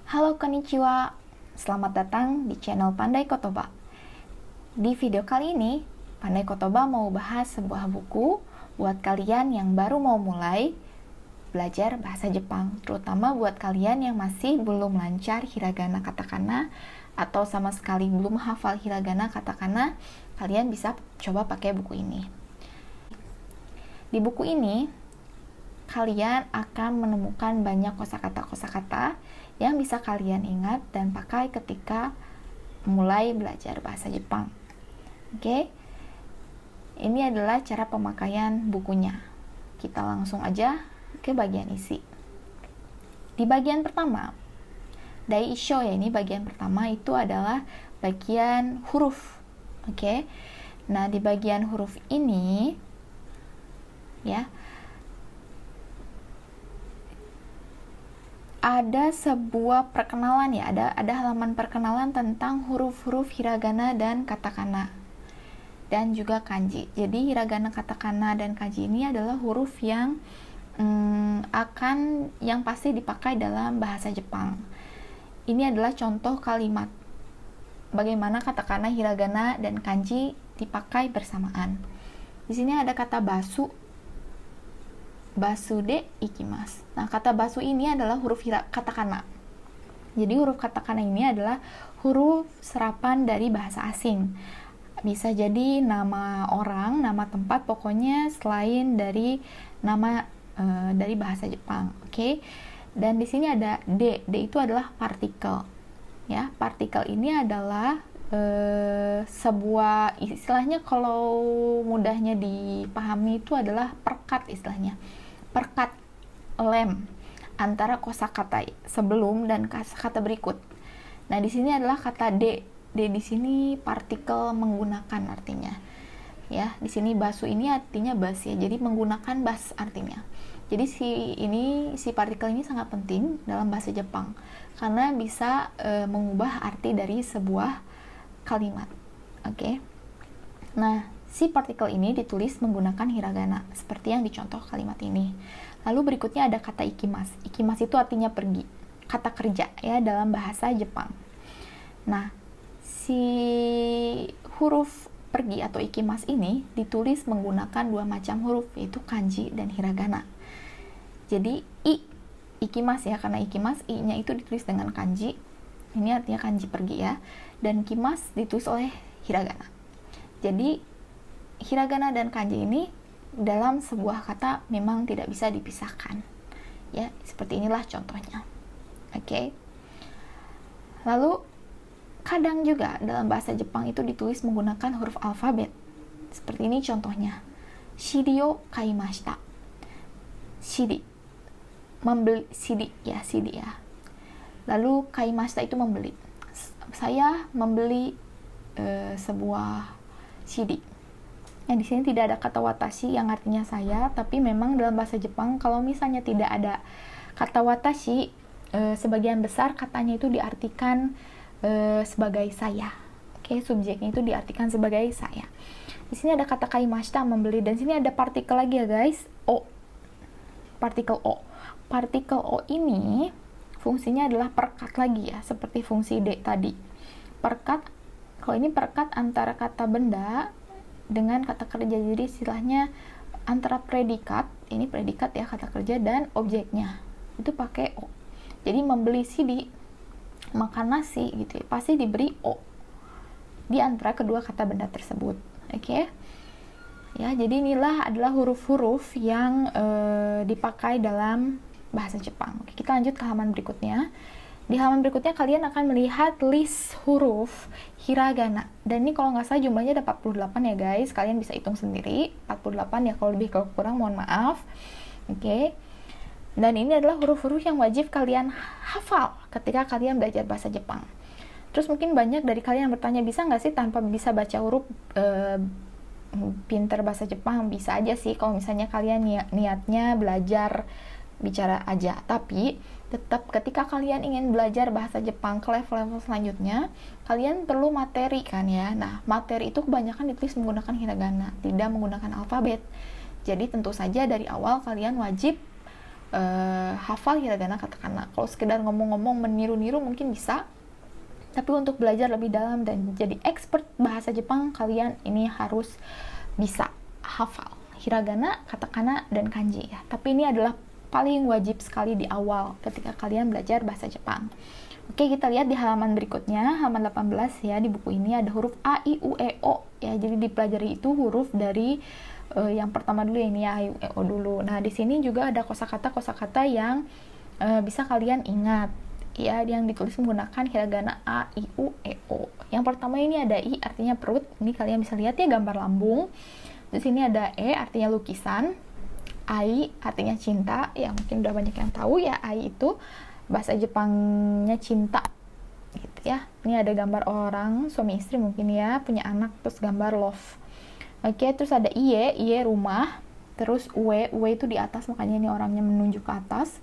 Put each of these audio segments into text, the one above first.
Halo konnichiwa, selamat datang di channel Pandai Kotoba. Di video kali ini, Pandai Kotoba mau bahas sebuah buku buat kalian yang baru mau mulai belajar bahasa Jepang, terutama buat kalian yang masih belum lancar hiragana katakana atau sama sekali belum hafal hiragana katakana. Kalian bisa coba pakai buku ini. Di buku ini, kalian akan menemukan banyak kosakata-kosakata yang bisa kalian ingat dan pakai ketika mulai belajar bahasa Jepang. Oke, ini adalah cara pemakaian bukunya. Kita langsung aja ke bagian isi. Di bagian pertama, Daisho ya, ini bagian pertama itu adalah bagian huruf. Oke, nah di bagian huruf ini ya, ada sebuah perkenalan ya, ada halaman perkenalan tentang huruf-huruf hiragana dan katakana dan juga kanji. Jadi hiragana, katakana, dan kanji ini adalah huruf yang yang pasti dipakai dalam bahasa Jepang. Ini adalah contoh kalimat bagaimana katakana, hiragana, dan kanji dipakai bersamaan. Di sini ada kata basu, basu de ikimasu. Nah, kata basu ini adalah huruf katakana. Jadi huruf katakana ini adalah huruf serapan dari bahasa asing. Bisa jadi nama orang, nama tempat, pokoknya selain dari nama dari bahasa Jepang. Oke. Dan di sini ada d. D itu adalah partikel. Ya, partikel ini adalah sebuah istilahnya, kalau mudahnya dipahami itu adalah perkat istilahnya. Perkat lem antara kosakata sebelum dan kosakata berikut. Nah, di sini adalah kata D. D di sini partikel menggunakan artinya. Ya, di sini basu ini artinya bas ya. Jadi menggunakan bas artinya. Jadi si partikel ini sangat penting dalam bahasa Jepang karena bisa mengubah arti dari sebuah kalimat. Oke. Nah, si partikel ini ditulis menggunakan hiragana, seperti yang dicontoh kalimat ini. Lalu berikutnya ada kata ikimasu. Ikimasu itu artinya pergi, kata kerja ya dalam bahasa Jepang. Nah, si huruf pergi atau ikimasu ini ditulis menggunakan dua macam huruf, yaitu kanji dan hiragana. Jadi ikimasu ya, karena ikimasu i-nya itu ditulis dengan kanji. Ini artinya kanji pergi ya. Dan kimasu ditulis oleh hiragana. Jadi hiragana dan kanji ini dalam sebuah kata memang tidak bisa dipisahkan. Ya, seperti inilah contohnya. Oke. Lalu kadang juga dalam bahasa Jepang itu ditulis menggunakan huruf alfabet. Seperti ini contohnya. Shiri o kaimashita. Shiri, membeli, shiri ya. Lalu kaimashita itu membeli. Saya membeli sebuah CD. Yang di sini tidak ada kata watashi yang artinya saya, tapi memang dalam bahasa Jepang kalau misalnya tidak ada kata watashi, sebagian besar katanya itu diartikan sebagai saya. Oke, subjeknya itu diartikan sebagai saya. Di sini ada kata kaimashita, membeli, dan sini ada partikel lagi ya guys, o. Partikel o. Partikel o ini fungsinya adalah perkat lagi ya, seperti fungsi D tadi. Perkat, kalau ini perkat antara kata benda dengan kata kerja. Jadi istilahnya antara predikat, ini predikat ya kata kerja, dan objeknya itu pakai o. Jadi membeli CD, makan nasi gitu ya, pasti diberi o di antara kedua kata benda tersebut. Oke. Ya, jadi inilah adalah huruf-huruf yang dipakai dalam bahasa Jepang. Oke, kita lanjut ke halaman berikutnya. Di halaman berikutnya kalian akan melihat list huruf hiragana. Dan ini kalau nggak salah jumlahnya ada 48 ya guys. Kalian bisa hitung sendiri. 48 ya, kalau lebih kalau kurang mohon maaf. Oke. Dan ini adalah huruf-huruf yang wajib kalian hafal ketika kalian belajar bahasa Jepang. Terus mungkin banyak dari kalian yang bertanya, bisa nggak sih tanpa bisa baca huruf pinter bahasa Jepang? Bisa aja sih kalau misalnya kalian niatnya belajar bicara aja. Tapi tetap ketika kalian ingin belajar bahasa Jepang ke level-level selanjutnya, kalian perlu materi kan ya. Nah, materi itu kebanyakan ditulis menggunakan hiragana, tidak menggunakan alfabet. Jadi tentu saja dari awal kalian wajib hafal hiragana katakana. Kalau sekedar ngomong-ngomong meniru-niru mungkin bisa, tapi untuk belajar lebih dalam dan jadi expert bahasa Jepang, kalian ini harus bisa hafal hiragana, katakana, dan kanji ya. Tapi ini adalah paling wajib sekali di awal ketika kalian belajar bahasa Jepang. Oke, kita lihat di halaman berikutnya, halaman 18 ya. Di buku ini ada huruf A, I, U, E, O ya. Jadi dipelajari itu huruf dari yang pertama dulu ya, ini ya, A, I, U, E, O dulu. Nah, di sini juga ada kosakata yang bisa kalian ingat ya, yang ditulis menggunakan hiragana A, I, U, E, O. Yang pertama ini ada I, artinya perut. Ini kalian bisa lihat ya, gambar lambung. Di sini ada E, artinya lukisan. Ai, artinya cinta. Ya mungkin udah banyak yang tahu ya, ai itu bahasa Jepangnya cinta gitu ya. Ini ada gambar orang, suami istri mungkin ya, punya anak, terus gambar love. Oke, terus ada iye rumah. Terus uwe itu di atas, makanya ini orangnya menunjuk ke atas.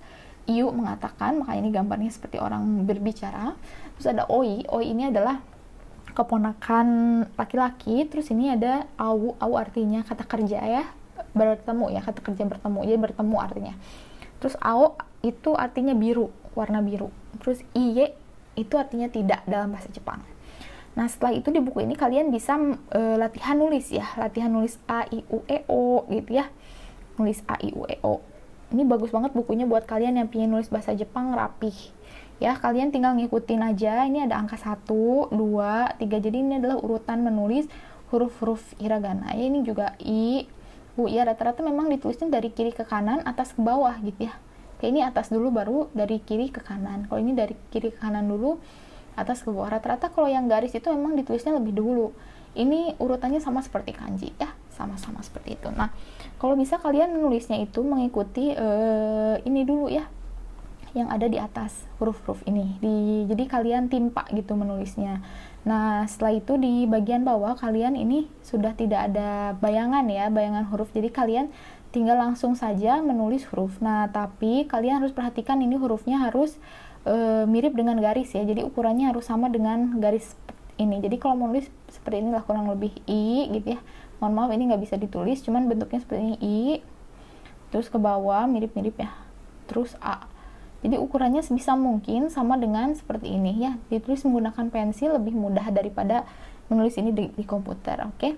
Iu mengatakan, makanya ini gambarnya seperti orang berbicara. Terus ada oi ini adalah keponakan laki-laki. Terus ini ada au artinya kata kerja ya, bertemu ya, kata kerja bertemu, jadi bertemu artinya. Terus ao itu artinya biru, warna biru. Terus iye itu artinya tidak dalam bahasa Jepang. Nah, setelah itu di buku ini kalian bisa latihan nulis ya, latihan nulis A, I, U, E, O gitu ya. Nulis A, I, U, E, O. Ini bagus banget bukunya buat kalian yang pengen nulis bahasa Jepang rapih. Ya, kalian tinggal ngikutin aja. Ini ada angka 1, 2, 3. Jadi ini adalah urutan menulis huruf-huruf hiragana. Ya, ini juga I, U, ya rata-rata memang ditulisnya dari kiri ke kanan, atas ke bawah gitu ya. Kayak ini atas dulu baru dari kiri ke kanan. Kalau ini dari kiri ke kanan dulu, atas ke bawah. Rata-rata kalau yang garis itu memang ditulisnya lebih dulu. Ini urutannya sama seperti kanji ya, sama-sama seperti itu. Nah, kalau bisa kalian menulisnya itu mengikuti ini dulu ya, yang ada di atas huruf-huruf ini. Jadi kalian timpa gitu menulisnya. Nah, setelah itu di bagian bawah kalian ini sudah tidak ada bayangan ya, bayangan huruf. Jadi kalian tinggal langsung saja menulis huruf. Nah, tapi kalian harus perhatikan ini hurufnya harus mirip dengan garis ya. Jadi ukurannya harus sama dengan garis ini. Jadi kalau menulis seperti inilah kurang lebih I gitu ya. Mohon maaf ini nggak bisa ditulis, cuman bentuknya seperti ini I. Terus ke bawah mirip-mirip ya. Terus A. Jadi ukurannya sebisa mungkin sama dengan seperti ini ya. Ditulis menggunakan pensil lebih mudah daripada menulis ini di komputer. Oke.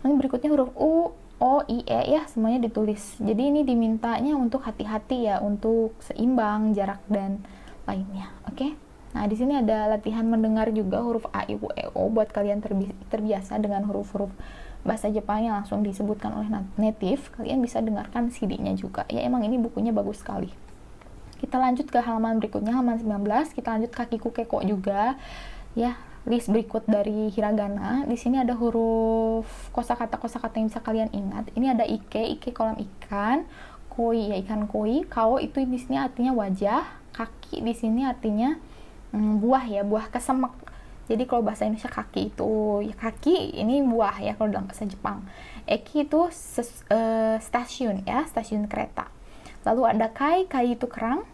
Ini berikutnya huruf U, O, I, E ya, semuanya ditulis. Jadi ini dimintanya untuk hati-hati ya, untuk seimbang jarak dan lainnya. Oke. Nah, di sini ada latihan mendengar juga huruf A, I, U, E, O buat kalian terbiasa dengan huruf-huruf bahasa Jepang yang langsung disebutkan oleh native. Kalian bisa dengarkan CD-nya juga. Ya, emang ini bukunya bagus sekali. Kita lanjut ke halaman berikutnya, halaman 19. Kita lanjut kakiku keko juga. Ya, list berikut dari hiragana. Di sini ada huruf kosakata yang bisa kalian ingat. Ini ada ike kolam ikan, koi ya ikan koi, kao itu di sini artinya wajah, kaki di sini artinya buah ya, buah kesemek. Jadi kalau bahasa Indonesia kaki itu ya kaki, ini buah ya kalau dalam bahasa Jepang. Eki itu stasiun ya, stasiun kereta. Lalu ada kai itu kerang.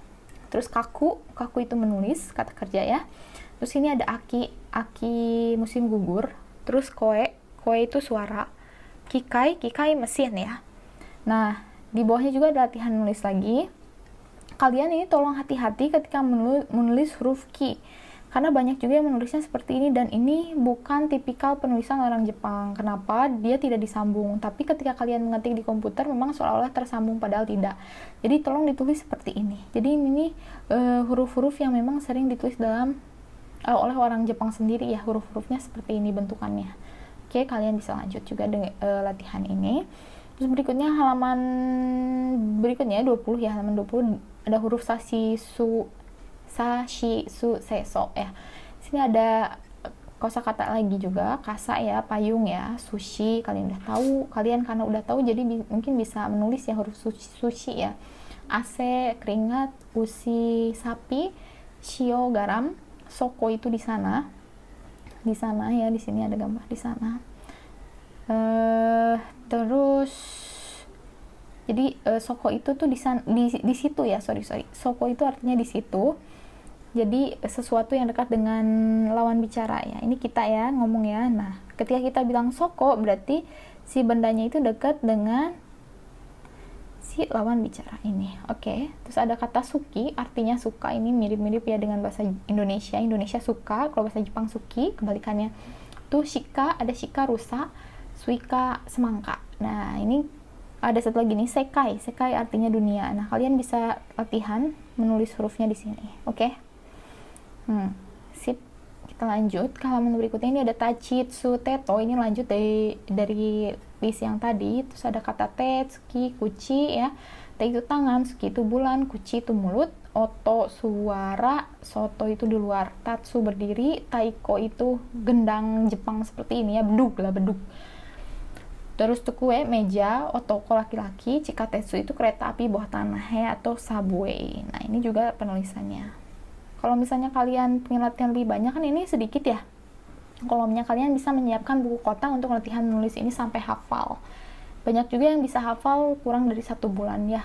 Terus kaku itu menulis, kata kerja ya. Terus ini ada aki musim gugur. Terus koe itu suara. Kikai mesin ya. Nah, di bawahnya juga ada latihan nulis lagi. Kalian ini tolong hati-hati ketika menulis huruf ki. Karena banyak juga yang menulisnya seperti ini, dan ini bukan tipikal penulisan orang Jepang. Kenapa? Dia tidak disambung. Tapi ketika kalian mengetik di komputer memang seolah-olah tersambung, padahal tidak. Jadi tolong ditulis seperti ini. Jadi ini huruf-huruf yang memang sering ditulis oleh orang Jepang sendiri ya. Huruf-hurufnya seperti ini bentukannya. Oke, kalian bisa lanjut juga dengan latihan ini. Terus berikutnya halaman berikutnya 20 ya, halaman 20 ada huruf sashi su seso ya. Sini ada kosakata lagi juga, kasa ya, payung ya, sushi kalian udah tahu. Kalian karena udah tahu jadi mungkin bisa menulis ya huruf sushi ya. Ase keringat, usi sapi, shio garam, soko itu di sana ya, di sini ada gambar di sana. Terus jadi soko itu tuh di situ ya, sorry soko itu artinya di situ. Jadi sesuatu yang dekat dengan lawan bicara ya. Ini kita ya ngomong ya. Nah, ketika kita bilang soko berarti si bendanya itu dekat dengan si lawan bicara ini. Oke. Terus ada kata suki, artinya suka. Ini mirip-mirip ya dengan bahasa Indonesia. Indonesia suka, kalau bahasa Jepang suki, kebalikannya. Tuh shika, ada shika rusa, suika semangka. Nah, ini ada satu lagi nih, sekai. Sekai artinya dunia. Nah, kalian bisa latihan menulis hurufnya di sini. Oke. Sip. Kita lanjut ke halaman berikutnya. Ini ada tachitsu teto. Ini lanjut dari list yang tadi. Terus ada kata te, tsuki, kuchi ya. Te itu tangan, tsuki itu bulan, kuchi itu mulut, oto suara, soto itu di luar, tatsu berdiri, taiko itu gendang Jepang seperti ini ya, bedug lah, bedug. Terus tukue meja, otoko laki-laki, chikatetsu itu kereta api bawah tanah ya, atau subway. Nah, ini juga penulisannya. Kalau misalnya kalian pengen latihan lebih banyak, kan ini sedikit ya. Kalau misalnya kalian bisa menyiapkan buku kota untuk latihan menulis ini sampai hafal. Banyak juga yang bisa hafal kurang dari 1 bulan ya.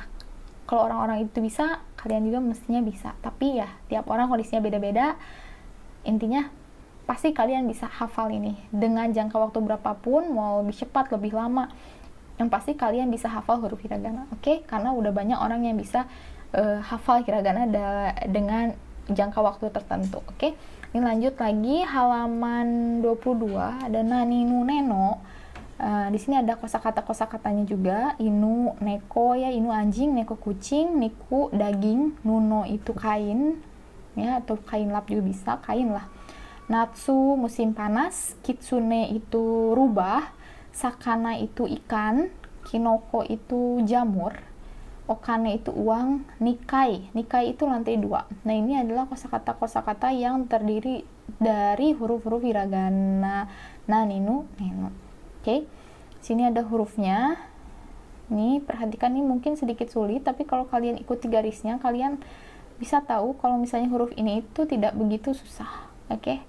Kalau orang-orang itu bisa, kalian juga mestinya bisa. Tapi ya, tiap orang kondisinya beda-beda. Intinya, pasti kalian bisa hafal ini. Dengan jangka waktu berapapun, mau lebih cepat, lebih lama. Yang pasti kalian bisa hafal huruf hiragana. Oke? Karena udah banyak orang yang bisa hafal hiragana dengan jangka waktu tertentu. Oke? Ini lanjut lagi, halaman 22, ada nani nu neno. Di sini ada kosakata-kosakatanya juga. Inu, neko ya, inu anjing, neko kucing, niku daging, nuno itu kain ya, atau kain lap juga bisa, kain lah. Natsu musim panas, kitsune itu rubah, sakana itu ikan, kinoko itu jamur, okane itu uang, nikai itu lantai 2. Nah, ini adalah kosakata-kosakata yang terdiri dari huruf-huruf hiragana naninu neno. Oke. Sini ada hurufnya. Nih, perhatikan, ini mungkin sedikit sulit, tapi kalau kalian ikuti garisnya, kalian bisa tahu kalau misalnya huruf ini itu tidak begitu susah. Oke.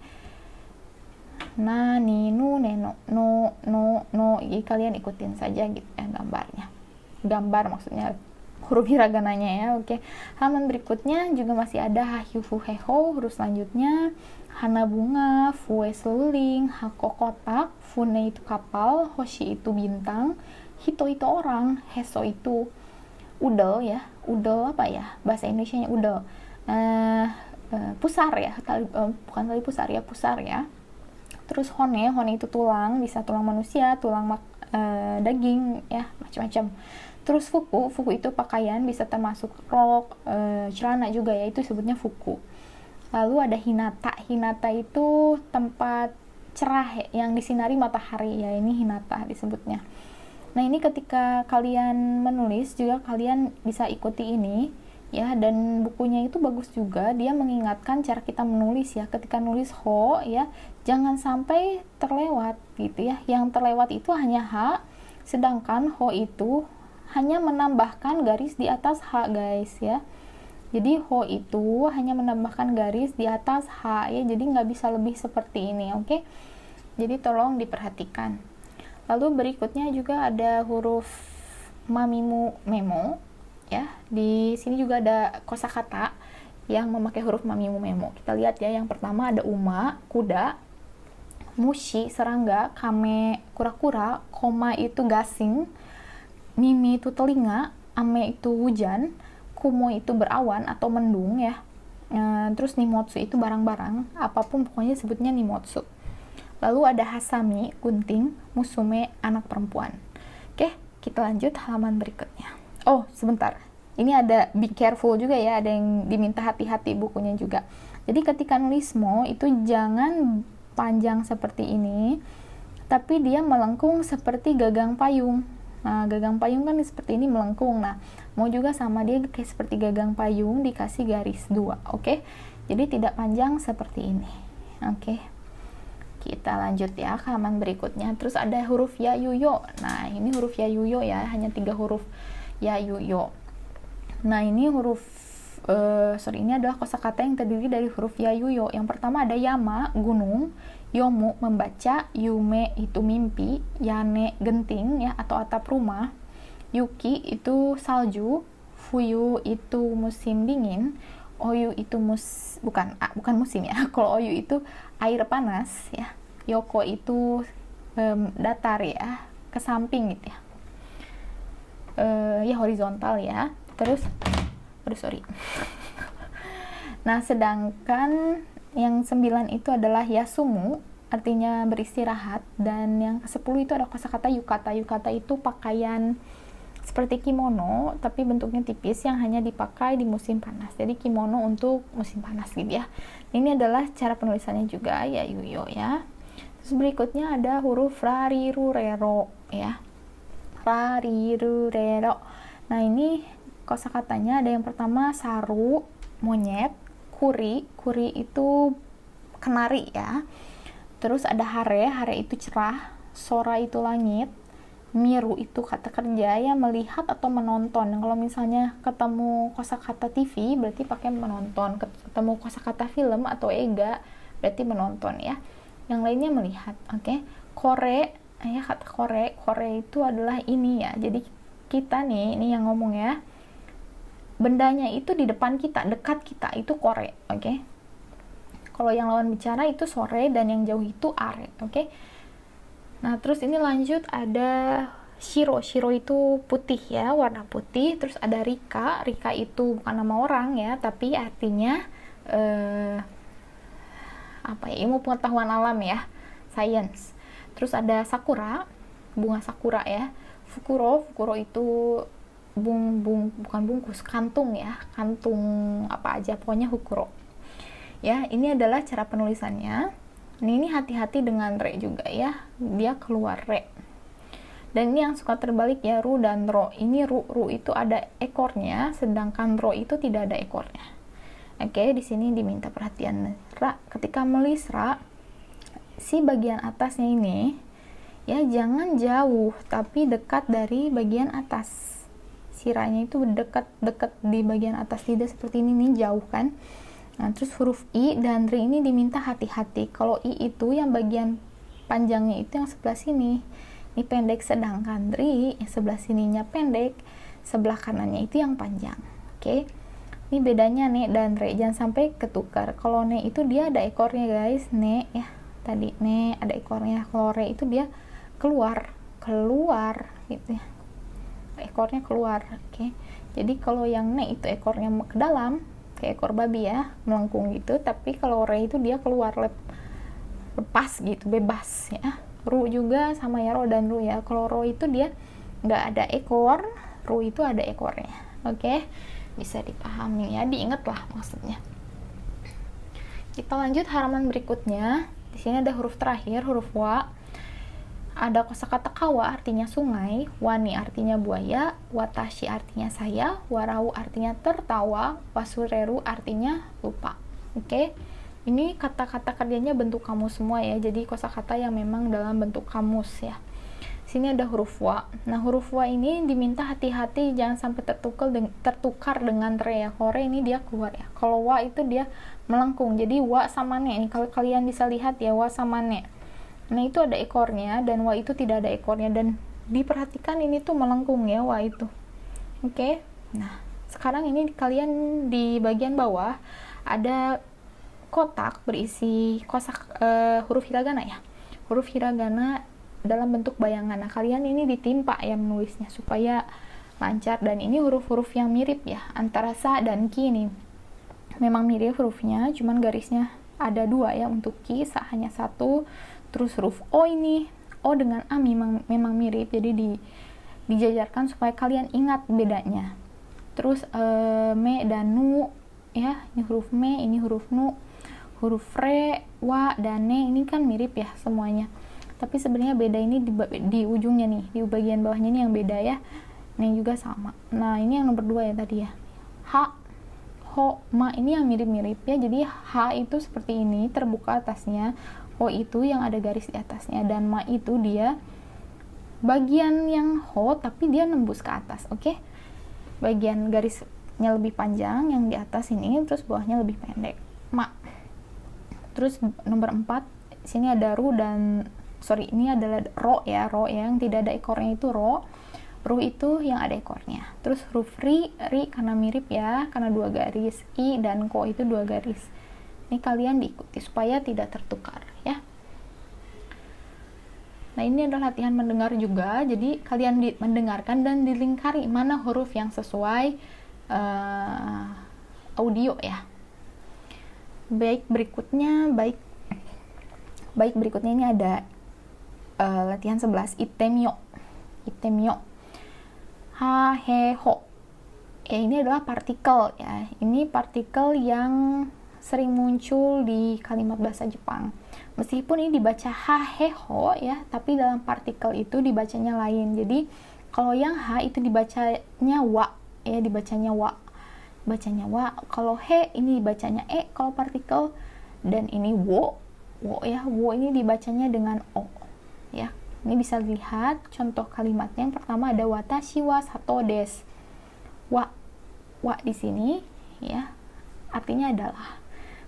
Naninu neno, no. Jadi kalian ikutin saja gitu ya gambarnya. Gambar maksudnya huruf hiragananya ya. Oke. Halaman berikutnya juga masih ada hahyufu heho, huruf selanjutnya hana bunga, fue seluling, hako kotak, fune itu kapal, hoshi itu bintang, hito itu orang, heso itu udel ya. Udel apa ya? Bahasa Indonesianya udel. Pusar ya, bukan tali pusar ya, pusar ya. Terus hone itu tulang, bisa tulang manusia, tulang daging ya, macam-macam. Terus fuku itu pakaian, bisa termasuk rok, celana juga ya, itu sebutnya fuku. Lalu ada hinata itu tempat cerah yang disinari matahari ya, ini hinata disebutnya. Nah, ini ketika kalian menulis juga kalian bisa ikuti ini ya, dan bukunya itu bagus juga, dia mengingatkan cara kita menulis ya. Ketika nulis ho ya, jangan sampai terlewat gitu ya. Yang terlewat itu hanya h, sedangkan ho itu hanya menambahkan garis di atas h guys ya. Jadi ho itu hanya menambahkan garis di atas h ya, jadi nggak bisa lebih seperti ini. Oke? Jadi tolong diperhatikan. Lalu berikutnya juga ada huruf mamimu memo ya. Di sini juga ada kosakata yang memakai huruf mamimu memo. Kita lihat ya, yang pertama ada uma, kuda, mushi, serangga, kame, kura-kura, koma itu gasing, mimi itu telinga, ame itu hujan, kumo itu berawan atau mendung ya. Terus nimotsu itu barang-barang, apapun pokoknya sebutnya nimotsu. Lalu ada hasami, gunting, musume, anak perempuan. Oke, kita lanjut halaman berikutnya. Oh, sebentar. Ini ada be careful juga ya, ada yang diminta hati-hati bukunya juga. Jadi ketika nulis mo itu jangan panjang seperti ini, tapi dia melengkung seperti gagang payung. Nah, gagang payung kan seperti ini melengkung. Nah, mau juga sama, dia kayak seperti gagang payung dikasih garis 2. Oke? Jadi tidak panjang seperti ini. Oke. Kita lanjut ya ke halaman berikutnya. Terus ada huruf ya yuyo. Nah, ini huruf ya yuyo ya, hanya 3 huruf ya yuyo. Nah, ini huruf ini adalah kosakata yang terdiri dari huruf ya yuyo. Yang pertama ada yama, gunung, yomu membaca, yume itu mimpi, yane genting ya atau atap rumah, yuki itu salju, fuyu itu musim dingin, oyu itu bukan musim ya. Kalau oyu itu air panas ya, yoko itu datar ya, ke samping gitu ya. ya horizontal ya. Terus aduh sorry. Nah, sedangkan yang 9 itu adalah yasumu, artinya beristirahat, dan yang ke-10 itu ada kosakata yukata. Yukata itu pakaian seperti kimono tapi bentuknya tipis yang hanya dipakai di musim panas. Jadi kimono untuk musim panas gitu ya. Ini adalah cara penulisannya juga ya yuyo ya. Terus berikutnya ada huruf rarirurero ya. Rarirurero. Nah, ini kosakatanya ada yang pertama saru, monyet, kuri. Kuri itu kenari ya. Terus ada hare, hare itu cerah, sora itu langit, miru itu kata kerja ya, melihat atau menonton. Kalau misalnya ketemu kosakata TV berarti pakai menonton, ketemu kosakata film atau ega berarti menonton ya. Yang lainnya melihat. Oke. Kore ya, kata kore, kore itu adalah ini ya. Jadi kita nih, ini yang ngomong ya. Bendanya itu di depan kita, dekat kita, itu kore, oke. Kalau yang lawan bicara itu sore dan yang jauh itu are, oke. Nah, terus ini lanjut ada shiro. Shiro itu putih ya, warna putih. Terus ada rika. Rika itu bukan nama orang ya, tapi artinya apa ya, ilmu pengetahuan alam ya, science. Terus ada sakura, bunga sakura ya. Fukuro, fukuro itu bukan bungkus, kantung ya, kantung apa aja, pokoknya fukuro. Ya, ini adalah cara penulisannya. Ini hati-hati dengan re juga ya, dia keluar re. Dan ini yang suka terbalik ya, ru dan ro. Ini ru itu ada ekornya, sedangkan ro itu tidak ada ekornya. Oke, di sini diminta perhatian ra. Ketika menulis ra, si bagian atasnya ini ya jangan jauh, tapi dekat dari bagian atas. Siranya itu dekat di bagian atas lidah seperti ini nih, jauh kan. Nah, terus huruf I dan ri ini diminta hati-hati. Kalau I itu yang bagian panjangnya itu yang sebelah sini. Ini pendek, sedangkan ri yang sebelah sininya pendek, sebelah kanannya itu yang panjang. Oke. Ini bedanya ne dan re, jangan sampai ketukar. Kalau ne itu dia ada ekornya guys, ne ya. Tadi ne ada ekornya. Kalau re itu dia keluar gitu ya. Ekornya keluar. Oke. Jadi kalau yang ne itu ekornya ke dalam, kayak ekor babi ya, melengkung gitu. Tapi kalau re itu dia keluar, lepas gitu, bebas ya. Ru juga sama ya, ro dan ru ya. Kalau ro itu dia nggak ada ekor, ru itu ada ekornya. Oke, bisa dipahami ya, diingat lah maksudnya. Kita lanjut halaman berikutnya. Di sini ada huruf terakhir, huruf wa. Ada kosakata kawa artinya sungai, wani artinya buaya, watashi artinya saya, warau artinya tertawa, wasureru artinya lupa. Oke. Ini kata-kata kerjanya bentuk kamus semua ya. Jadi kosakata yang memang dalam bentuk kamus ya. Sini ada huruf wa. Nah, huruf wa ini diminta hati-hati jangan sampai tertukar dengan re ya. Kalau re ini dia keluar ya. Kalau wa itu dia melengkung. Jadi wa sama ne. Ini kalau kalian bisa lihat ya, wa sama ne. Nah, itu ada ekornya dan wa itu tidak ada ekornya, dan diperhatikan ini tuh melengkung ya wa itu. Oke. Nah, sekarang ini kalian di bagian bawah ada kotak berisi huruf hiragana ya. Huruf hiragana dalam bentuk bayangan. Nah, kalian ini ditimpa ya menulisnya supaya lancar, dan ini huruf-huruf yang mirip ya antara sa dan ki ini. Memang mirip hurufnya, cuman garisnya ada 2 ya untuk ki, sa hanya 1. Terus huruf O ini, O dengan A memang mirip, jadi dijajarkan supaya kalian ingat bedanya. Terus me dan nu ya, ini huruf me, ini huruf nu. Huruf re, wa, dan ne ini kan mirip ya semuanya. Tapi sebenarnya beda ini di ujungnya nih, di bagian bawahnya ini yang beda ya. Ne juga sama. Nah, ini yang nomor 2 ya tadi ya. Ha, ho, ma ini yang mirip-mirip ya. Jadi ha itu seperti ini, terbuka atasnya. Ho itu yang ada garis di atasnya, dan ma itu dia bagian yang ho tapi dia nembus ke atas. Oke. Bagian garisnya lebih panjang yang di atas ini, terus bawahnya lebih pendek. Ma. Terus nomor 4, sini ada ru dan ini adalah ro ya, ro yang tidak ada ekornya itu ro. Ru itu yang ada ekornya. Terus huruf ri karena mirip ya, karena 2 garis. I dan ko itu 2 garis. Ini kalian diikuti supaya tidak tertukar ya. Nah, ini adalah latihan mendengar juga. Jadi kalian mendengarkan dan dilingkari mana huruf yang sesuai audio ya. Baik berikutnya ini ada latihan 11, itemyo. Ha, he, ho. Ini adalah partikel ya. Ini partikel yang sering muncul di kalimat bahasa Jepang. Meskipun ini dibaca ha, he, ho ya, tapi dalam partikel itu dibacanya lain. Jadi kalau yang ha itu dibacanya wa ya, dibacanya wa. Kalau he ini dibacanya kalau partikel, dan ini wo ya, wo ini dibacanya dengan o ya. Ini bisa lihat contoh kalimatnya. Yang pertama ada watashi wa sato desu. Wa di sini ya, artinya adalah.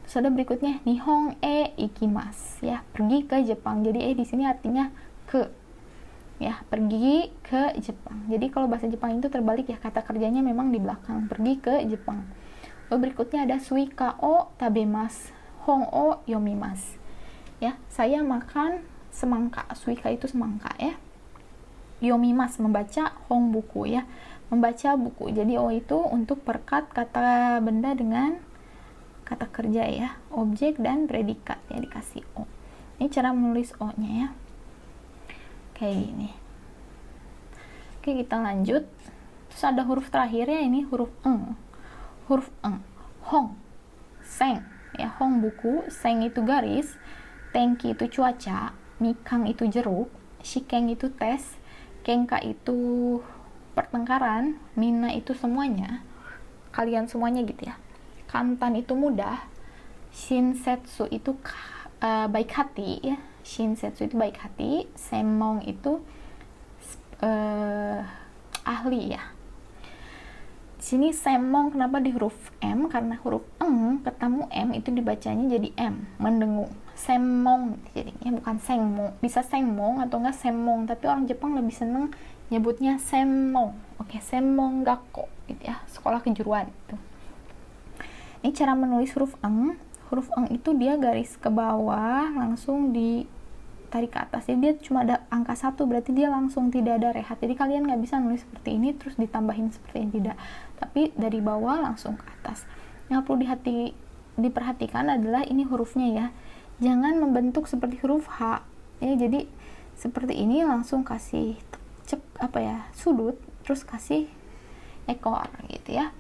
Terus ada berikutnya nihon ikimasu ya, pergi ke Jepang. Jadi di sini artinya ke ya, pergi ke Jepang. Jadi kalau bahasa Jepang itu terbalik ya, kata kerjanya memang di belakang, pergi ke Jepang. Lalu berikutnya ada suika o tabemasu, hon o yomimasu ya, saya makan semangka. Suika itu semangka ya. Yomimasu membaca, hon buku ya, membaca buku. Jadi o itu untuk perkat kata benda dengan kata kerja ya, objek dan predikat ya, dikasih o. Ini cara menulis o nya ya, kayak gini. Oke, kita lanjut. Terus ada huruf terakhirnya, ini huruf eng. Hong, seng ya, hong buku, seng itu garis, tenki itu cuaca, mikang itu jeruk, shikeng itu tes, kenka itu pertengkaran, mina itu semuanya, kalian semuanya gitu ya. Kantan itu mudah, shinsetsu itu baik hati ya, shinsetsu itu baik hati, semmong itu ahli ya. Sini semmong kenapa di huruf M? Karena huruf eng ketemu M itu dibacanya jadi M, mendengung. Semmong jadinya, bukan sengmong. Bisa sengmong atau enggak semmong, tapi orang Jepang lebih seneng nyebutnya semmong. Oke, semmong gakko gitu ya, sekolah kejuruan itu. Ini cara menulis huruf eng. Huruf eng itu dia garis ke bawah langsung ditarik ke atas. Jadi dia cuma ada angka 1, berarti dia langsung tidak ada rehat. Jadi kalian nggak bisa nulis seperti ini terus ditambahin seperti ini, tidak. Tapi dari bawah langsung ke atas. Yang perlu diperhatikan adalah ini hurufnya ya. Jangan membentuk seperti huruf H. Ya, jadi seperti ini langsung kasih sudut, terus kasih ekor gitu ya.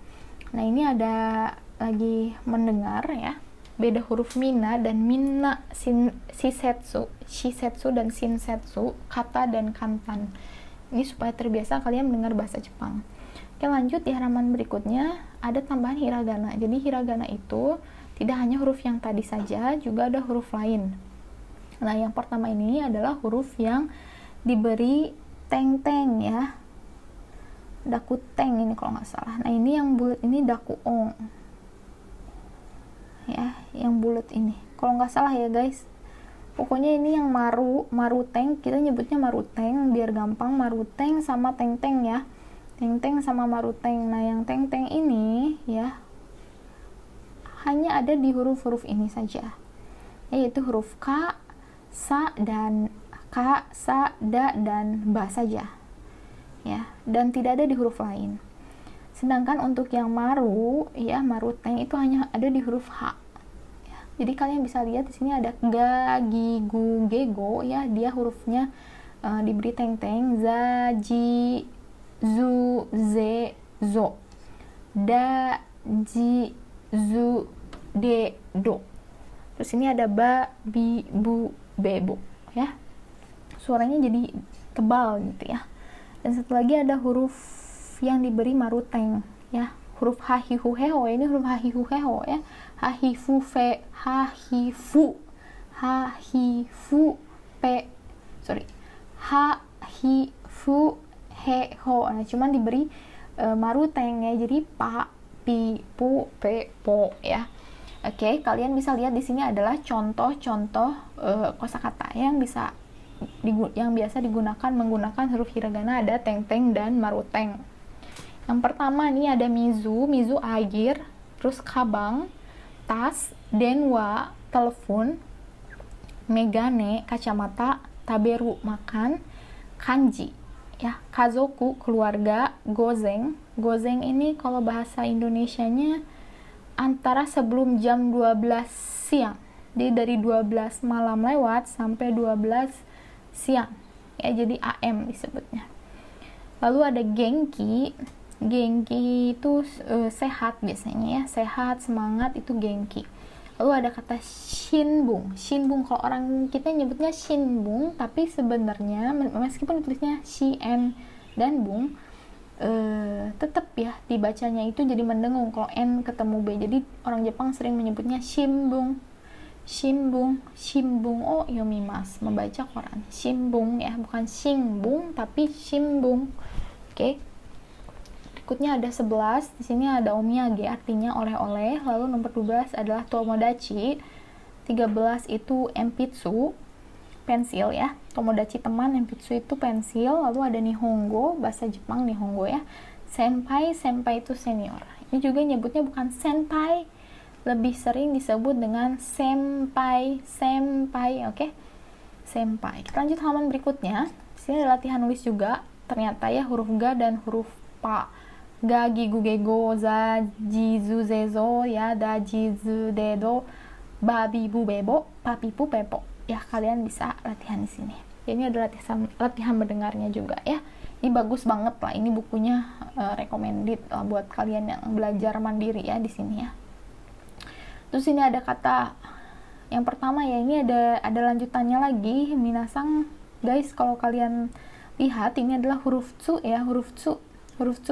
Nah, ini ada lagi mendengar ya. Beda huruf mina dan minna, shisetsu dan shinsetsu, kata dan kantan. Ini supaya terbiasa kalian mendengar bahasa Jepang. Oke, lanjut di halaman berikutnya ada tambahan hiragana. Jadi hiragana itu tidak hanya huruf yang tadi saja, juga ada huruf lain. Nah, yang pertama ini adalah huruf yang diberi teng-teng ya. Dakuteng ini kalau nggak salah. Nah, ini yang bulat ini dakuong. Ya, yang bulat ini. Kalau nggak salah ya, guys. Pokoknya ini yang maruteng, kita nyebutnya maruteng biar gampang. Maruteng sama teng-teng ya. Teng-teng sama maruteng. Nah, yang teng-teng ini ya hanya ada di huruf-huruf ini saja, yaitu huruf K, Sa, dan K, Sa, Da, dan Ba saja ya, dan tidak ada di huruf lain. Sedangkan untuk yang maru ya, maruteng itu hanya ada di huruf H ya. Jadi kalian bisa lihat di sini ada ga, gi, gu, ge, go ya, dia hurufnya diberi teng-teng, za, ji, zu, ze, zo, da, ji, zu, de, do. Terus ini ada ba, bi, bu, be, bo ya. Suaranya jadi tebal gitu ya. Dan satu lagi ada huruf yang diberi maruteng ya. Huruf ha, hi, hu, he, ho. Ini huruf ha, hi, hu, he, ho ya. Ha, hi, fu, fe, ha, hi, fu. Ha, hi, fu, pe. Sorry. Ha, hi, fu, he, ho. Nah, cuman diberi maruteng ya. Jadi pa, pi, pu, pe, po ya. Oke, kalian bisa lihat di sini adalah contoh-contoh kosakata yang biasa digunakan menggunakan huruf hiragana. Ada teng-teng dan maruteng. Yang pertama nih ada mizu air, terus kabang, tas, denwa, telepon, megane, kacamata, taberu makan, kanji ya, kazoku keluarga, gozen. Gozen ini kalau bahasa Indonesianya antara sebelum jam 12 siang. Jadi dari 12 malam lewat sampai 12 siang. Ya, jadi AM disebutnya. Lalu ada genki. Genki itu sehat biasanya ya, sehat, semangat, itu genki. Lalu ada kata shinbung. Shinbung kalau orang kita nyebutnya shinbung, tapi sebenarnya meskipun tulisnya shin dan bung, tetap ya dibacanya itu jadi mendengung kalau n ketemu b. Jadi orang Jepang sering menyebutnya shinbung. Shinbung, shinbung o yomimasu, membaca koran. Shinbung ya, bukan shinbung tapi shinbung. Oke. Berikutnya ada 11, di sini ada omiyage, artinya oleh-oleh. Lalu nomor 12 adalah tomodachi. 13 itu enpitsu, pensil ya. Tomodachi teman, enpitsu itu pensil. Lalu ada nihongo, bahasa Jepang nihongo ya. Senpai, senpai itu senior. Ini juga nyebutnya bukan senpai, lebih sering disebut dengan senpai, senpai, oke? Senpai. Kita lanjut halaman berikutnya. Di sini ada latihan nulis juga. Ternyata ya huruf ga dan huruf pa. Ga, gigu, gego, za, jizu, zezo, ya, da, jizu, dedo, babi, bu, bebo, papi, pu, pepo. Ya, kalian bisa latihan di sini. Ini ada latihan mendengarnya juga ya. Ini bagus banget lah. Ini bukunya recommended lah buat kalian yang belajar mandiri ya di sini ya. Terus ini ada kata yang pertama ya, ini ada lanjutannya lagi. Minasang, guys, kalau kalian lihat ini adalah huruf tsu ya, huruf tsu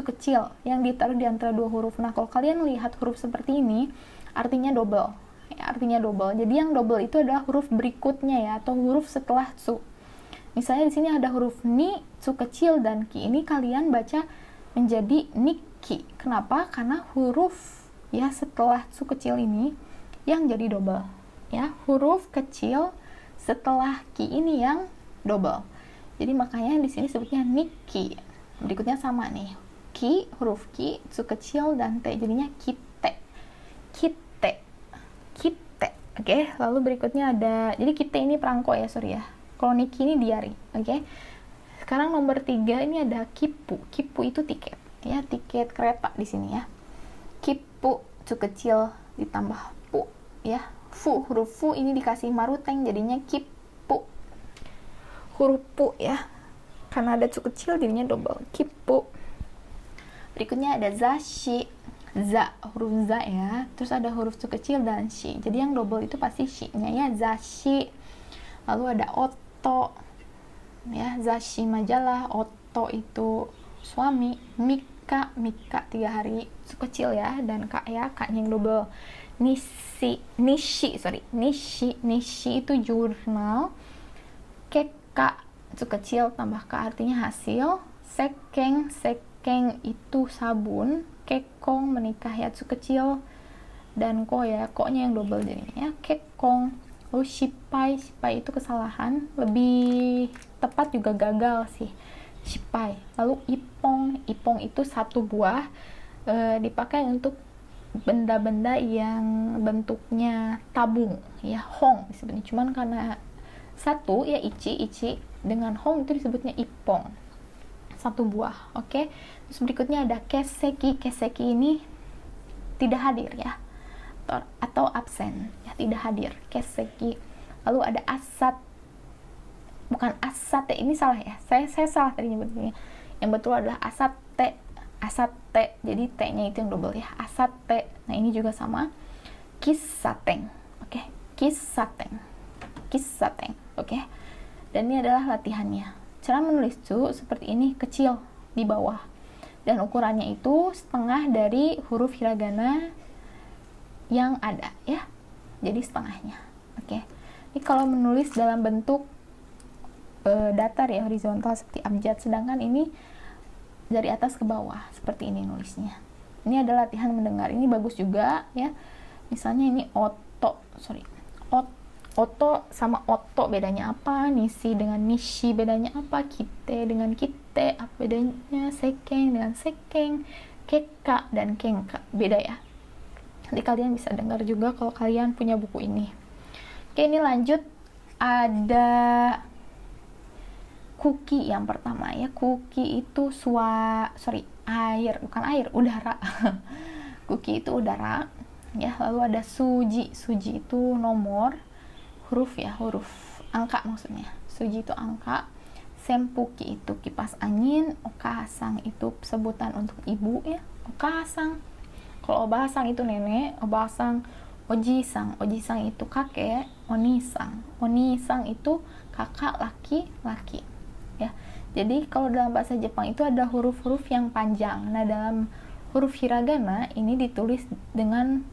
kecil yang ditaruh di antara dua huruf. Nah, kalau kalian lihat huruf seperti ini, artinya double. Ya, artinya double. Jadi yang double itu adalah huruf berikutnya ya, atau huruf setelah tsu. Misalnya di sini ada huruf ni, tsu kecil dan ki. Ini kalian baca menjadi nikki. Kenapa? Karena huruf ya setelah tsu kecil ini yang jadi double. Ya, huruf kecil setelah ki ini yang double. Jadi makanya di sini sebutnya nikki. Berikutnya sama nih, ki, huruf ki, tsu kecil dan te, jadinya kite, kite, kite. Oke, lalu berikutnya ada, jadi kite ini perangko ya, sorry ya. Kalau niki ini diari, oke. Sekarang nomor 3 ini ada kipu. Kipu itu tiket, ya, tiket kereta di sini ya. Kipu, tsu kecil ditambah pu, ya. Fu, huruf fu ini dikasih maruteng, jadinya kipu. Huruf pu ya. Karena ada tsu kecil jadinya double, kipu. Berikutnya ada zashi, za, huruf za ya, terus ada huruf tsu kecil dan shi, jadi yang double itu pasti shi-nya ya, zashi. Lalu ada oto ya, zashi majalah, oto itu suami, mika, mika 3 hari, tsu kecil ya, dan ka ya, ka-nya yang double. Nishi itu jurnal. Keka, tsu kecil tambah ka artinya hasil. Sekeng itu sabun. Kekong menikah ya, tsu kecil dan ko ya, ko-nya yang double jadinya ya, kekong. Lalu shipai itu kesalahan, lebih tepat juga gagal sih, shipai. Lalu ipong itu satu buah, dipakai untuk benda-benda yang bentuknya tabung ya, hong disebutnya. Cuman karena satu ya, ichi dengan hong itu disebutnya ipong, satu buah. Oke. Terus berikutnya ada keseki. Keseki ini tidak hadir ya, atau absen ya, tidak hadir, keseki. Lalu ada asat, bukan asate, ini salah ya, saya salah tadi nyebutnya. Yang betul adalah asate, jadi t-nya itu yang double ya, asate. Nah, ini juga sama, kisateng. Oke, kisateng, oke. Dan ini adalah latihannya. Cara menulis tsu seperti ini, kecil di bawah, dan ukurannya itu setengah dari huruf hiragana yang ada ya, jadi setengahnya. Oke. Ini kalau menulis dalam bentuk datar ya, horizontal seperti abjad, sedangkan ini dari atas ke bawah seperti ini nulisnya. Ini adalah latihan mendengar, ini bagus juga ya. Misalnya ini oto sama oto bedanya apa, nishi dengan nishi bedanya apa, kite dengan kite apa bedanya, sekeng dengan sekeng, keka dan kengka beda ya. Nanti kalian bisa dengar juga kalau kalian punya buku ini. Oke, ini lanjut, ada Kuki yang pertama ya, kuki itu air, bukan air, udara. Kuki itu udara ya. Lalu ada suji itu nomor, huruf ya, huruf angka maksudnya. Suji itu angka. Sempuki itu kipas angin. Okasang itu sebutan untuk ibu ya, okasang. Kalau obasang itu nenek, obasang. Ojisang itu kakek. Onisang itu kakak laki-laki ya. Jadi kalau dalam bahasa Jepang itu ada huruf-huruf yang panjang. Nah, dalam huruf hiragana ini ditulis dengan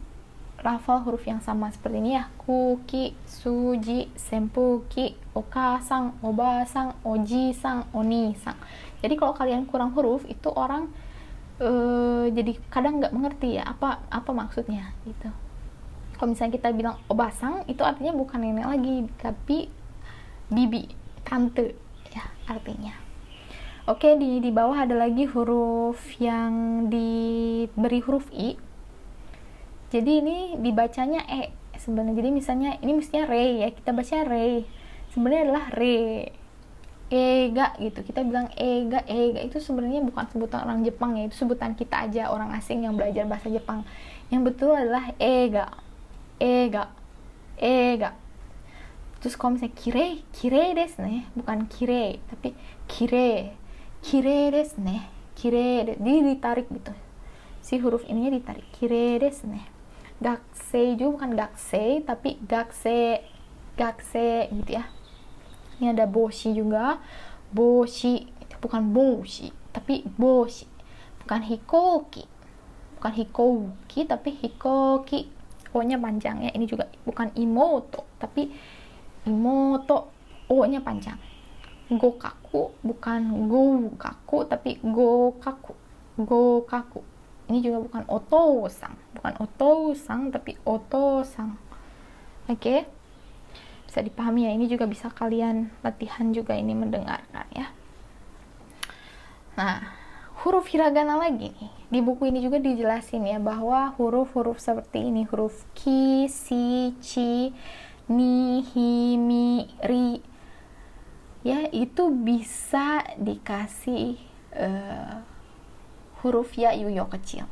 lafal huruf yang sama seperti ini ya. Kuki, suji, sempuki, okasang, obasang, ojisang, onisang. Jadi kalau kalian kurang huruf itu orang jadi kadang nggak mengerti ya apa maksudnya gitu. Kalau misalnya kita bilang obasang itu artinya bukan nenek lagi, tapi bibi, tante ya artinya. Oke, di bawah ada lagi huruf yang diberi huruf i. Jadi ini dibacanya e sebenarnya. Jadi misalnya ini mestinya re ya, kita baca re. Sebenarnya adalah re. Ega gitu. Kita bilang ega itu sebenarnya bukan sebutan orang Jepang ya, itu sebutan kita aja, orang asing yang belajar bahasa Jepang. Yang betul adalah ega. Terus kalau misalnya kire desu ne, bukan kire tapi kire desu ne, jadi ditarik gitu, si huruf ininya ditarik, kire desu ne. Gakusei juga bukan gakusei tapi gakse gitu ya. Ini ada boshi juga, boshi bukan boshi tapi boshi, bukan hikoki tapi hikoki, o-nya panjang ya. Ini juga bukan imoto tapi imoto, o-nya panjang. Gokaku bukan gokaku tapi gokaku. Ini juga bukan otosang tapi otosang. Oke, bisa dipahami ya. Ini juga bisa kalian latihan juga ini mendengarkan ya. Nah, huruf hiragana lagi nih. Di buku ini juga dijelasin ya bahwa huruf-huruf seperti ini, huruf ki, si, chi, ni, hi, mi, ri ya, itu bisa dikasih huruf ya yuyo kecil.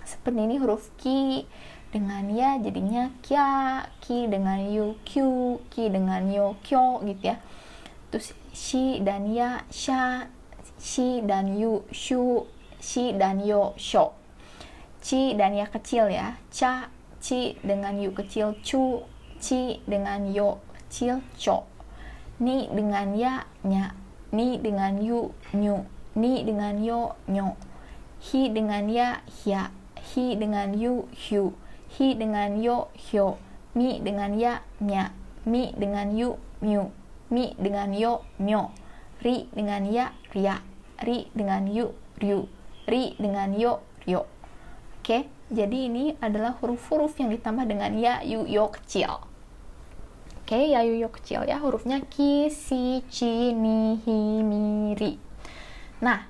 Seperti ini huruf ki dengan ya jadinya kya, ki dengan yu kyu, ki dengan yo kyo gitu ya. Terus shi dan ya sha, shi dan yu shu, shi dan yo sho. Chi dan ya kecil ya, cha, chi dengan yu kecil chu, chi dengan yo kecil cho. Ni dengan ya nya, ni dengan yu nyu, ni dengan yo nyo. Hi dengan ya hya, hi dengan yu hyu, hi dengan yo hyo. Mi dengan ya nya, mi dengan yu myu, mi dengan yo myo. Ri dengan ya ria, ri dengan yu ryu, ri dengan yo ryo. Oke, jadi ini adalah huruf-huruf yang ditambah dengan ya yu yo kecil. Oke, ya yu yo kecil ya, hurufnya ki, si, chi, ni, hi, mi, ri. Nah,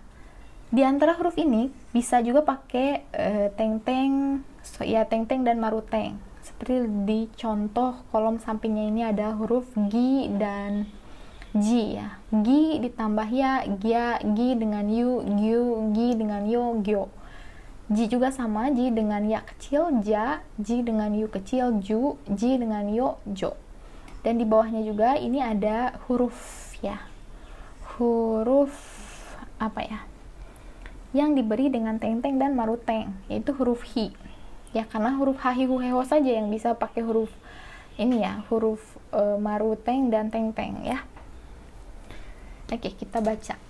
di antara huruf ini bisa juga pakai teng-teng dan maruteng. Seperti di contoh kolom sampingnya ini ada huruf gi dan ji ya. Gi ditambah ya, gia, gi dengan yu, gyu, gi dengan yo, gyo. Ji juga sama, ji dengan ya kecil, ja, ji dengan yu kecil, ju, ji dengan yo, jo. Dan di bawahnya juga ini ada huruf ya. Huruf apa ya? Yang diberi dengan teng-teng dan maruteng, yaitu huruf hi. Ya, karena huruf ha, hi, hu, he, ho saja yang bisa pakai huruf ini ya, huruf maruteng dan teng-teng ya. Oke, kita baca.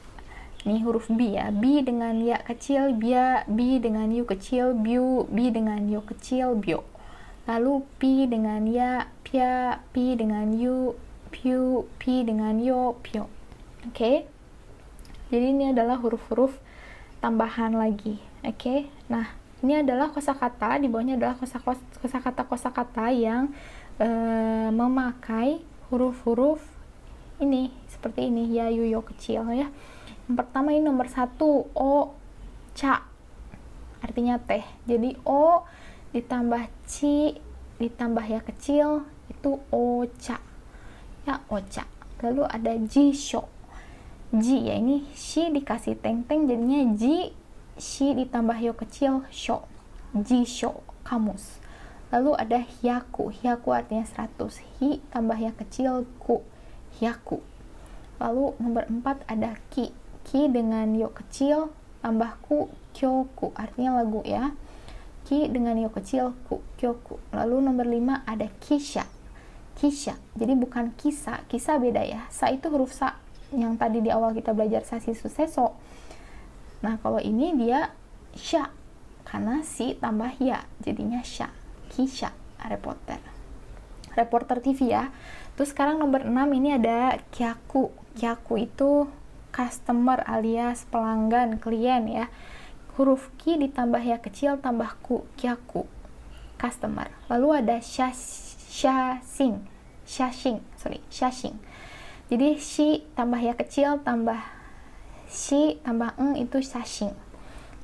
Ini huruf bi ya. Bi dengan ya kecil, bia, bi dengan yu kecil, biu, bi dengan yo kecil, bio. Lalu pi dengan ya, pia, pi dengan yu, piu, pi dengan yo, pio. Oke. Jadi ini adalah huruf-huruf tambahan lagi. Oke. Nah, ini adalah kosakata, di bawahnya adalah kosakata yang memakai huruf-huruf ini seperti ini ya, yu, yo kecil ya. Yang pertama ini nomor 1, o, ca, artinya teh. Jadi o ditambah ci ditambah ya kecil itu ocha ya, ocha. Lalu ada jisho. ji ya, ini shi dikasih teng-teng jadinya ji, shi ditambah yo kecil sho, ji sho, kamus. Lalu ada hyaku, hyaku artinya 100, hi tambah ya kecil ku, hyaku. Lalu nomor 4 ada ki, ki dengan yo kecil tambah ku, kyoku, artinya lagu ya, ki dengan yo kecil ku, kyoku. Lalu nomor 5 ada kisha, kisha, jadi bukan kisa, kisa beda ya, sa itu huruf sa yang tadi di awal kita belajar sasi suseso. Nah kalau ini dia sha, karena si tambah ya jadinya sha, kisha, reporter TV ya. Terus sekarang nomor 6 ini ada kyaku, kyaku itu customer alias pelanggan, klien ya, huruf ki ditambah ya kecil tambah ku, kyaku, customer. Lalu ada shashing, jadi shi tambah ya kecil tambah shi tambah itu shashing.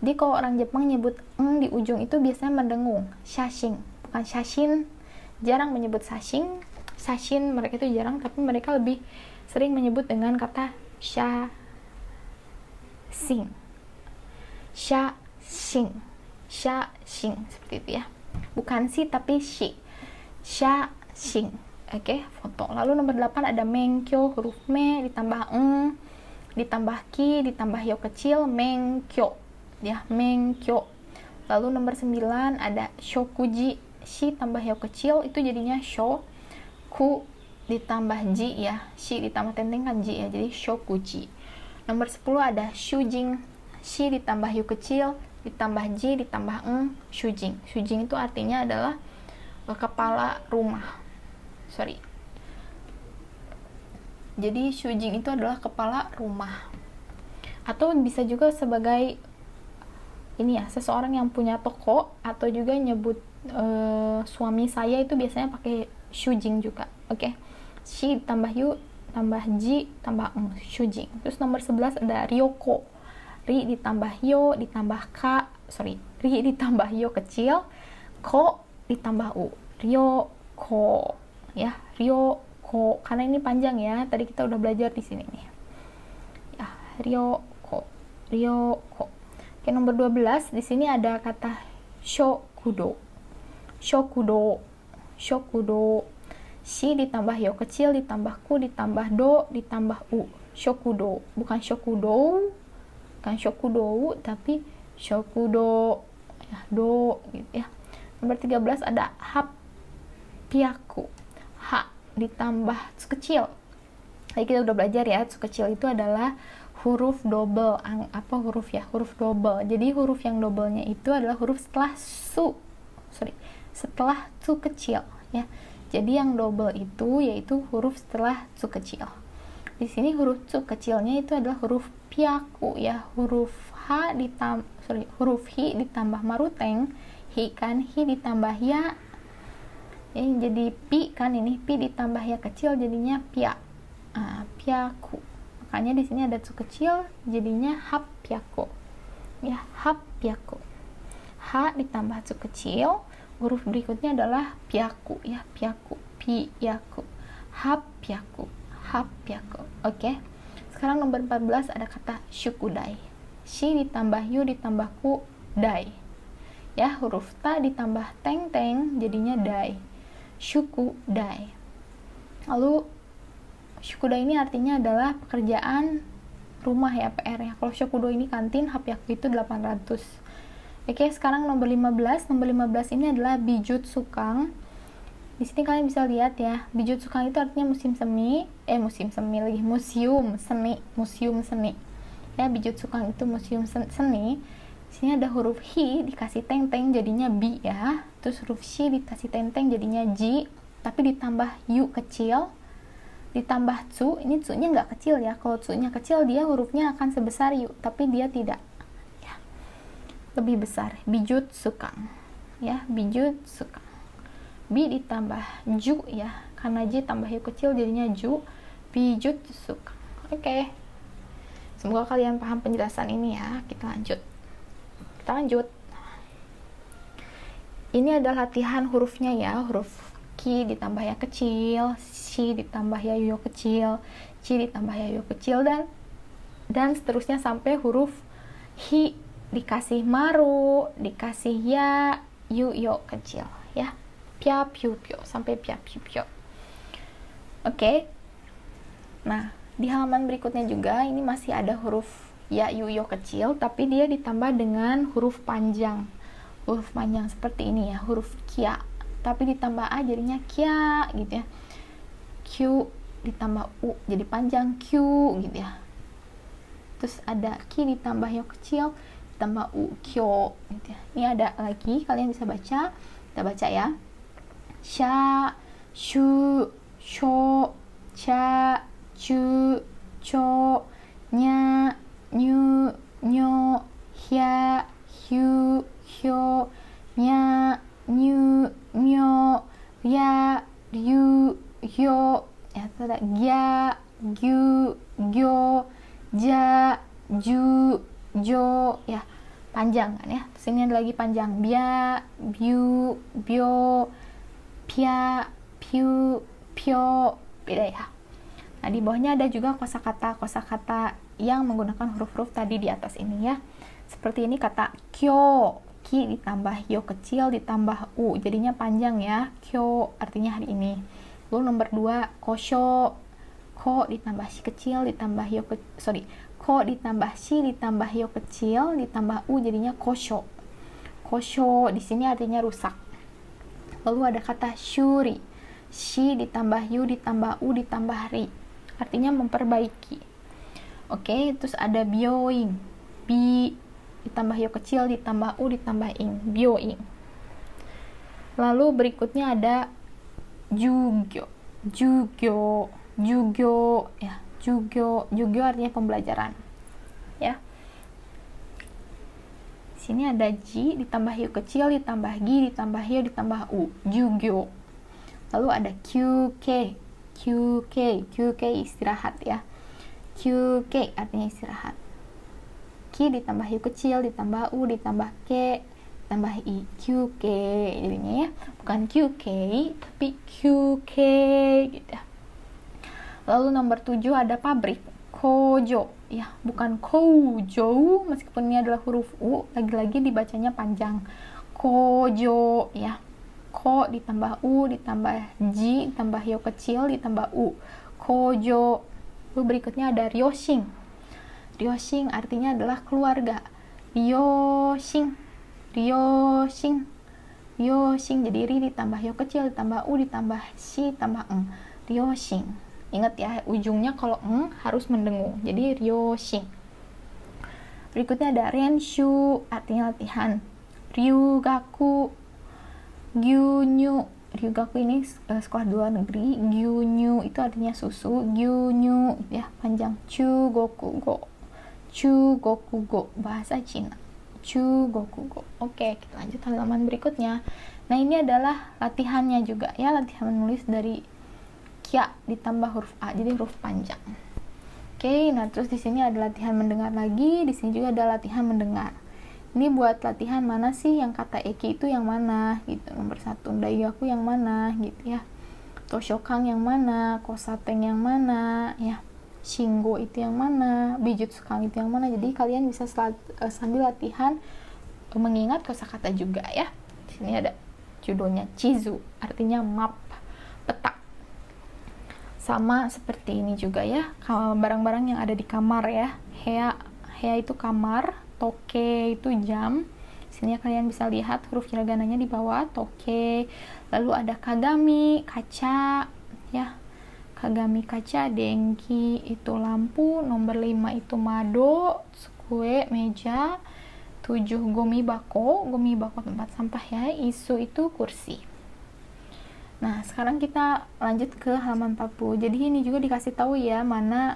Jadi kalau orang Jepang nyebut di ujung itu biasanya mendengung, shashing, bukan shashin. Jarang menyebut sashin mereka itu jarang, tapi mereka lebih sering menyebut dengan kata shashing, seperti itu ya, bukan si tapi shi, shashing. Oke, foto. Lalu nomor 8 ada menkyo, huruf me ditambah ditambah ki ditambah yo kecil, menkyo ya, menkyo. Lalu nomor 9 ada shokuji, shi tambah yo kecil itu jadinya sho, ku ditambah ji ya, shi ditambah tenteng kan ji ya, jadi shokuji. Nomor 10 ada shujing, shi ditambah yo kecil ditambah ji ditambah shujing. Shujing itu artinya adalah kepala rumah. Jadi shujing itu adalah kepala rumah, atau bisa juga sebagai ini ya, seseorang yang punya toko, atau juga nyebut suami saya itu biasanya pakai shujing juga. Oke. Shi tambah yu tambah ji tambah shujing. Terus nomor 11 ada ryoko, ri ditambah yo ditambah ri ditambah yo kecil, ko ditambah u, ryoko ya, ryoko, karena ini panjang ya, tadi kita udah belajar di sini nih ya, ryoko. Oke, nomor 12 di sini ada kata shokudo, shi ditambah yo kecil ditambah ku ditambah do ditambah u, shokudo, bukan shokudo tapi shokudo ya, do gitu ya. Nomor 13 ada hapyaku, ha ditambah tsu kecil. Tadi kita udah belajar ya, tsu kecil itu adalah huruf double, huruf double. Jadi huruf yang doublenya itu adalah huruf setelah setelah tsu kecil ya. Jadi yang double itu yaitu huruf setelah tsu kecil. Di sini huruf tsu kecilnya itu adalah huruf pyaku ya, huruf huruf hi ditambah maruteng, hi kan, hi ditambah ya. Jadi pi kan, ini pi ditambah ya kecil jadinya pia, pyaku. Makanya di sini ada tsu kecil jadinya hapyaku ya, hapyaku. Ha ditambah tsu kecil, huruf berikutnya adalah pyaku ya, pyaku, piyaku, hapyaku. Oke. Sekarang nomor 14 ada kata shukudai, shi ditambah yu ditambah ku, dai ya, huruf ta ditambah teng jadinya dai, shukudai. Lalu shukudai ini artinya adalah pekerjaan rumah ya, PR ya. Kalau shokudo ini kantin, hapyaku itu 800. Oke, sekarang nomor 15 ini adalah bijutsukang. Di sini kalian bisa lihat ya, bijutsukang itu artinya museum seni ya. Bijutsukang itu museum seni. Di sini ada huruf hi dikasih teng jadinya bi ya, terus huruf shi dikasih teng jadinya ji, tapi ditambah yu kecil, ditambah tsu. Ini tsu-nya nggak kecil ya, kalau tsu-nya kecil dia hurufnya akan sebesar yu, tapi dia tidak ya, lebih besar. Bijutsukang ya, bijutsukang. Bi ditambah ju ya, karena j tambah yu kecil jadinya ju, bijutsukang. Oke. Semoga kalian paham penjelasan ini ya. Kita lanjut. Ini adalah latihan hurufnya ya, huruf ki ditambah ya kecil, shi ditambah ya yu kecil, chi ditambah ya yu kecil, dan dan seterusnya sampai huruf hi, dikasih maru, dikasih ya, yu, yo kecil ya, pia, piu, pio, sampai pia, piu, pio. Oke. Nah, di halaman berikutnya juga ini masih ada huruf ya, yu, yo kecil, tapi dia ditambah dengan huruf panjang. Huruf panjang seperti ini ya, huruf kia, tapi ditambah a jadinya kia gitu ya. Q ditambah u jadi panjang q gitu ya. Terus ada ki ditambah yo kecil ditambah u, kyo gitu ya. Ini ada lagi, kalian bisa baca. Kita baca ya. Sha, shu, sho, cha, chu, cho, nya, nyu, nyo, hya, hyu, hyo, nya, nyu, myo, ya, ryu, hyo ya. Terus ada gya, gyu, gyo, ja, ju, jo ya, panjang kan ya. Terus ini ada lagi panjang, bia, biu, bio, pia, piu, pio, beda ya. Nah, di bawahnya ada juga kosakata yang menggunakan huruf-huruf tadi di atas ini ya. Seperti ini kata kyo, ki ditambah yo kecil ditambah u jadinya panjang ya, kyo artinya hari ini. Lalu nomor 2 kosho, ko ditambah si kecil ditambah yo ko ditambah si ditambah yo kecil ditambah u jadinya kosho. Kosho di sini artinya rusak. Lalu ada kata shuri, shi ditambah yu ditambah u ditambah ri artinya memperbaiki. Oke, terus ada bioing, bi ditambah yo kecil ditambah u ditambah ing, bioing. Lalu berikutnya ada jugyo, jugyo, jugyo ya, jugyo, jugyo artinya pembelajaran ya. Sini ada ji ditambah yu kecil ditambah gi ditambah yo ditambah u, jugyo. Lalu ada qk, qk, qk istirahat ya, qk artinya istirahat. Ki ditambah yu kecil ditambah u ditambah ke ditambah i, qk jadinya ya, bukan qk tapi qk gitu ya. Lalu nomor 7 ada pabrik, kojo ya, bukan kojo meskipun ini adalah huruf u, lagi-lagi dibacanya panjang, kojo ya. Ko ditambah u ditambah ji ditambah yo kecil ditambah u, kojo. Lalu berikutnya ada ryoshin. Ryoshin artinya adalah keluarga, ryoshin, ryoshin, ryoshin jadi ri ditambah yo kecil ditambah u ditambah si ditambah eng, ryoshin. Ingat ya, ujungnya kalau eng harus mendengung, jadi ryoshin. Berikutnya ada renshu artinya latihan, ryugaku, gyunyu. Ryugaku ini sekolah luar negeri, gyunyu itu artinya susu, gyunyu ya, panjang, chugokugo, chugokugo bahasa Cina, chugokugo. Oke, kita lanjut halaman berikutnya. Nah, ini adalah latihannya juga ya, latihan menulis dari kya ditambah huruf a jadi huruf panjang. Oke, nah terus di sini ada latihan mendengar lagi, di sini juga ada latihan mendengar. Ini buat latihan mana sih yang kata eki itu yang mana gitu. Nomor 1 daigaku yang mana gitu ya, toshokang yang mana, kosateng yang mana ya, shinggo itu yang mana, bijutsukang itu yang mana. Jadi kalian bisa sambil latihan mengingat kosakata juga ya. Di sini ada judulnya chizu artinya map, peta. Sama seperti ini juga ya, barang-barang yang ada di kamar ya. Hea itu kamar, toke itu jam. Sini kalian bisa lihat huruf hiragananya di bawah, toke. Lalu ada kagami, kaca ya. Kagami kaca, denki itu lampu, nomor 5 itu mado, tsukue meja, 7 gomi bako tempat sampah ya, isu itu kursi. Nah, sekarang kita lanjut ke halaman 40. Jadi ini juga dikasih tahu ya mana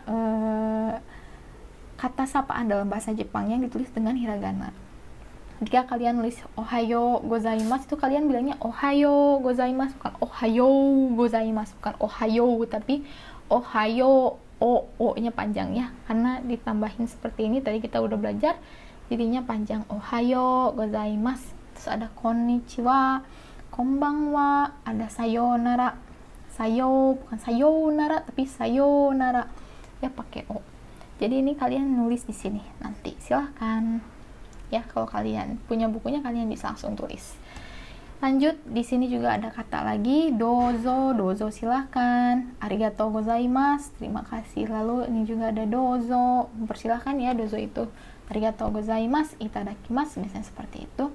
kata sapaan dalam bahasa Jepang yang ditulis dengan hiragana. Jika kalian nulis ohayo gozaimasu itu kalian bilangnya ohayo gozaimasu, bukan ohayo gozaimasu, bukan ohayo tapi ohayo, o-nya panjang ya. Karena ditambahin seperti ini tadi kita udah belajar, jadinya panjang, ohayo gozaimasu. Terus ada konnichiwa, konbanwa, ada sayonara, bukan sayonara tapi sayonara ya pakai o. Jadi ini kalian nulis di sini nanti, silahkan ya, kalau kalian punya bukunya kalian bisa langsung tulis. Lanjut, di sini juga ada kata lagi, dozo, dozo silahkan, arigatou gozaimasu, terima kasih. Lalu ini juga ada dozo, mempersilahkan ya, dozo itu arigatou gozaimasu, itadakimasu, biasanya seperti itu.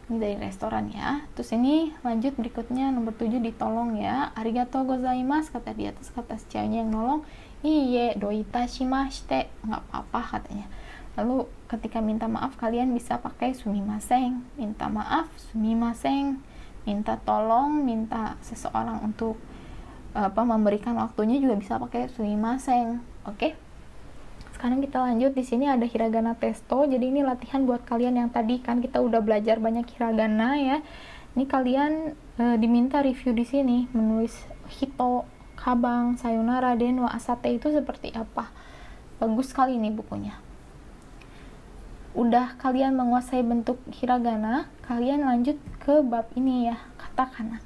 Ini dari restoran ya. Terus ini lanjut berikutnya nomor 7, ditolong ya, arigatou gozaimasu, kata di atas, kata si ceweknya yang nolong, iye, doitashimashite, nggak apa-apa katanya. Lalu ketika minta maaf kalian bisa pakai sumimasen, minta maaf, sumimasen, minta tolong, minta seseorang untuk memberikan waktunya juga bisa pakai sumimasen. Oke. Sekarang kita lanjut, di sini ada hiragana testo. Jadi ini latihan buat kalian yang tadi kan kita udah belajar banyak hiragana ya. Ini kalian diminta review di sini, menulis hito, kabang, sayonara, denwa, asate itu seperti apa. Bagus sekali nih bukunya. Udah kalian menguasai bentuk hiragana, kalian lanjut ke bab ini ya, katakana.